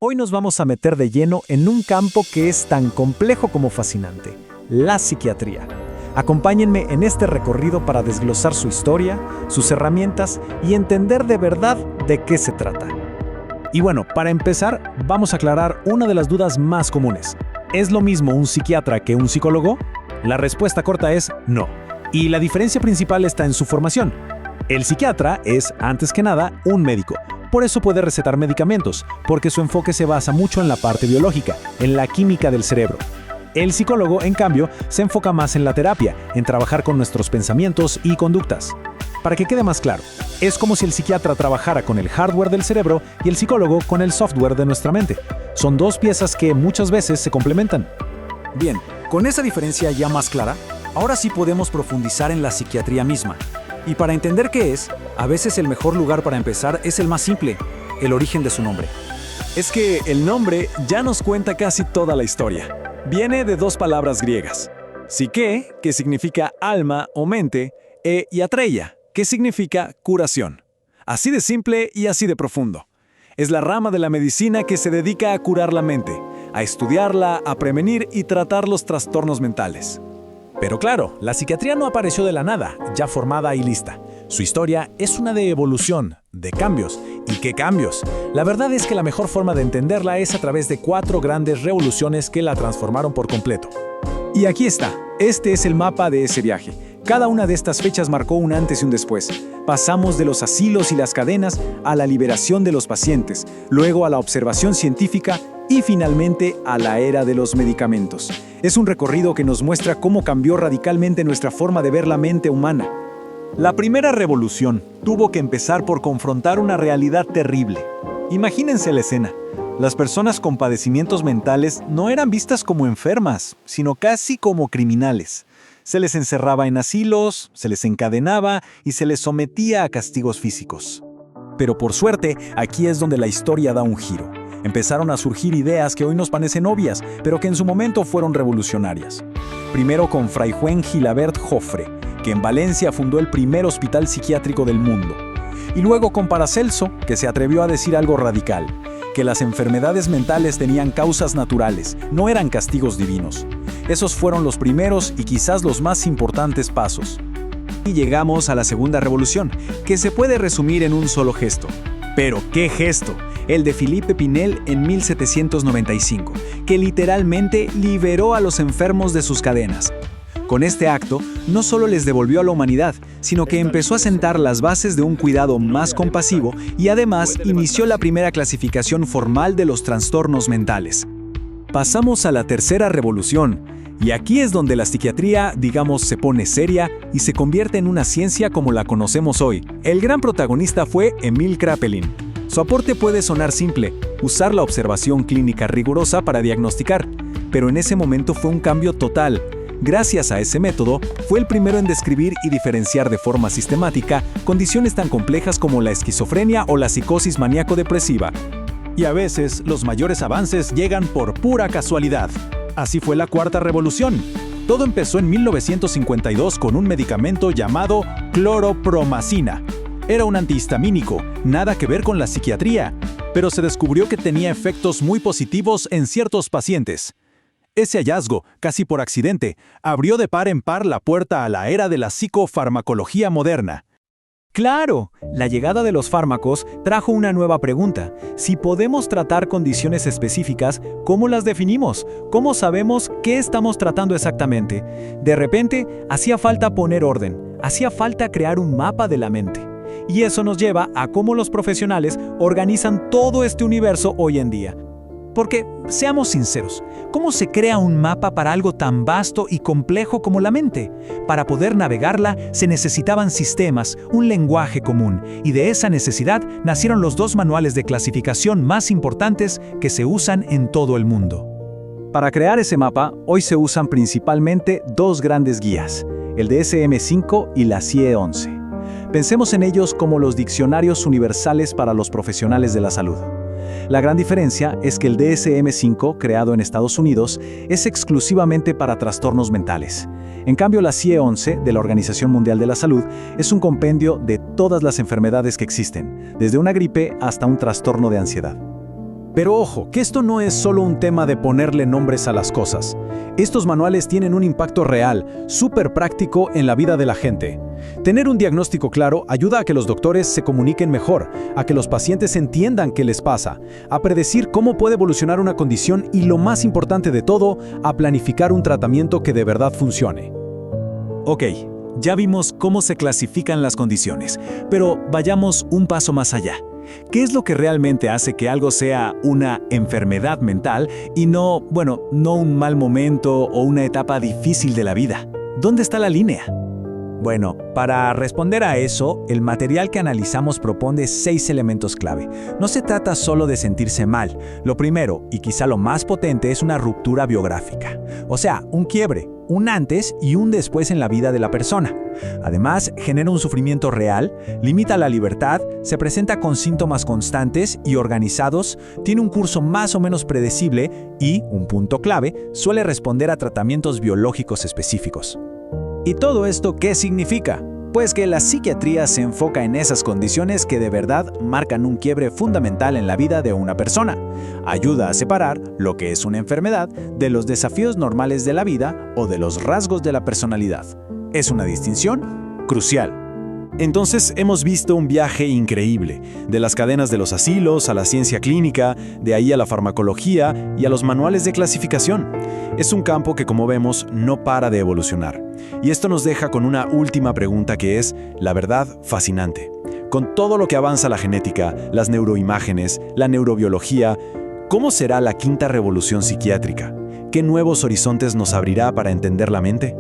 Hoy nos vamos a meter de lleno en un campo que es tan complejo como fascinante, la psiquiatría. Acompáñenme en este recorrido para desglosar su historia, sus herramientas y entender de verdad de qué se trata. Y bueno, para empezar, vamos a aclarar una de las dudas más comunes. ¿Es lo mismo un psiquiatra que un psicólogo? La respuesta corta es no. Y la diferencia principal está en su formación. El psiquiatra es, antes que nada, un médico. Por eso puede recetar medicamentos, porque su enfoque se basa mucho en la parte biológica, en la química del cerebro. El psicólogo, en cambio, se enfoca más en la terapia, en trabajar con nuestros pensamientos y conductas. Para que quede más claro, es como si el psiquiatra trabajara con el hardware del cerebro y el psicólogo con el software de nuestra mente. Son dos piezas que muchas veces se complementan. Bien, con esa diferencia ya más clara, ahora sí podemos profundizar en la psiquiatría misma. Y para entender qué es, a veces el mejor lugar para empezar es el más simple, el origen de su nombre. Es que el nombre ya nos cuenta casi toda la historia. Viene de dos palabras griegas. Psique, que significa alma o mente, e iatreia, que significa curación. Así de simple y así de profundo. Es la rama de la medicina que se dedica a curar la mente, a estudiarla, a prevenir y tratar los trastornos mentales. Pero claro, la psiquiatría no apareció de la nada, ya formada y lista. Su historia es una de evolución, de cambios. ¿Y qué cambios? La verdad es que la mejor forma de entenderla es a través de 4 grandes revoluciones que la transformaron por completo. Y aquí está, este es el mapa de ese viaje. Cada una de estas fechas marcó un antes y un después. Pasamos de los asilos y las cadenas a la liberación de los pacientes, luego a la observación científica y finalmente a la era de los medicamentos. Es un recorrido que nos muestra cómo cambió radicalmente nuestra forma de ver la mente humana. La primera revolución tuvo que empezar por confrontar una realidad terrible. Imagínense la escena. Las personas con padecimientos mentales no eran vistas como enfermas, sino casi como criminales. Se les encerraba en asilos, se les encadenaba y se les sometía a castigos físicos. Pero por suerte, aquí es donde la historia da un giro. Empezaron a surgir ideas que hoy nos parecen obvias, pero que en su momento fueron revolucionarias. Primero con Fray Juan Gilabert Jofre, que en Valencia fundó el primer hospital psiquiátrico del mundo. Y luego con Paracelso, que se atrevió a decir algo radical, que las enfermedades mentales tenían causas naturales, no eran castigos divinos. Esos fueron los primeros y quizás los más importantes pasos. Y llegamos a la segunda revolución, que se puede resumir en un solo gesto. Pero ¿qué gesto? El de Philippe Pinel en 1795, que literalmente liberó a los enfermos de sus cadenas. Con este acto, no solo les devolvió a la humanidad, sino que empezó a sentar las bases de un cuidado más compasivo y además inició la primera clasificación formal de los trastornos mentales. Pasamos a la tercera revolución, y aquí es donde la psiquiatría, digamos, se pone seria y se convierte en una ciencia como la conocemos hoy. El gran protagonista fue Emil Kraepelin. Su aporte puede sonar simple, usar la observación clínica rigurosa para diagnosticar, pero en ese momento fue un cambio total. Gracias a ese método, fue el primero en describir y diferenciar de forma sistemática condiciones tan complejas como la esquizofrenia o la psicosis maníaco-depresiva. Y a veces, los mayores avances llegan por pura casualidad. Así fue la cuarta revolución. Todo empezó en 1952 con un medicamento llamado cloropromacina. Era un antihistamínico, nada que ver con la psiquiatría, pero se descubrió que tenía efectos muy positivos en ciertos pacientes. Ese hallazgo, casi por accidente, abrió de par en par la puerta a la era de la psicofarmacología moderna. ¡Claro! La llegada de los fármacos trajo una nueva pregunta. Si podemos tratar condiciones específicas, ¿cómo las definimos? ¿Cómo sabemos qué estamos tratando exactamente? De repente, hacía falta poner orden, hacía falta crear un mapa de la mente. Y eso nos lleva a cómo los profesionales organizan todo este universo hoy en día. Porque, seamos sinceros, ¿cómo se crea un mapa para algo tan vasto y complejo como la mente? Para poder navegarla se necesitaban sistemas, un lenguaje común, y de esa necesidad nacieron los 2 manuales de clasificación más importantes que se usan en todo el mundo. Para crear ese mapa, hoy se usan principalmente 2 grandes guías, el DSM-5 y la CIE-11. Pensemos en ellos como los diccionarios universales para los profesionales de la salud. La gran diferencia es que el DSM-5, creado en Estados Unidos, es exclusivamente para trastornos mentales. En cambio, la CIE-11, de la Organización Mundial de la Salud, es un compendio de todas las enfermedades que existen, desde una gripe hasta un trastorno de ansiedad. Pero ojo, que esto no es solo un tema de ponerle nombres a las cosas. Estos manuales tienen un impacto real, súper práctico en la vida de la gente. Tener un diagnóstico claro ayuda a que los doctores se comuniquen mejor, a que los pacientes entiendan qué les pasa, a predecir cómo puede evolucionar una condición y, lo más importante de todo, a planificar un tratamiento que de verdad funcione. Ok, ya vimos cómo se clasifican las condiciones, pero vayamos un paso más allá. ¿Qué es lo que realmente hace que algo sea una enfermedad mental y no un mal momento o una etapa difícil de la vida? ¿Dónde está la línea? Bueno, para responder a eso, el material que analizamos propone 6 elementos clave. No se trata solo de sentirse mal. Lo primero, y quizá lo más potente, es una ruptura biográfica. O sea, un quiebre, un antes y un después en la vida de la persona. Además, genera un sufrimiento real, limita la libertad, se presenta con síntomas constantes y organizados, tiene un curso más o menos predecible y, un punto clave, suele responder a tratamientos biológicos específicos. ¿Y todo esto qué significa? Pues que la psiquiatría se enfoca en esas condiciones que de verdad marcan un quiebre fundamental en la vida de una persona. Ayuda a separar lo que es una enfermedad de los desafíos normales de la vida o de los rasgos de la personalidad. Es una distinción crucial. Entonces hemos visto un viaje increíble, de las cadenas de los asilos a la ciencia clínica, de ahí a la farmacología y a los manuales de clasificación. Es un campo que, como vemos, no para de evolucionar. Y esto nos deja con una última pregunta que es, la verdad, fascinante. Con todo lo que avanza la genética, las neuroimágenes, la neurobiología, ¿cómo será la quinta revolución psiquiátrica? ¿Qué nuevos horizontes nos abrirá para entender la mente?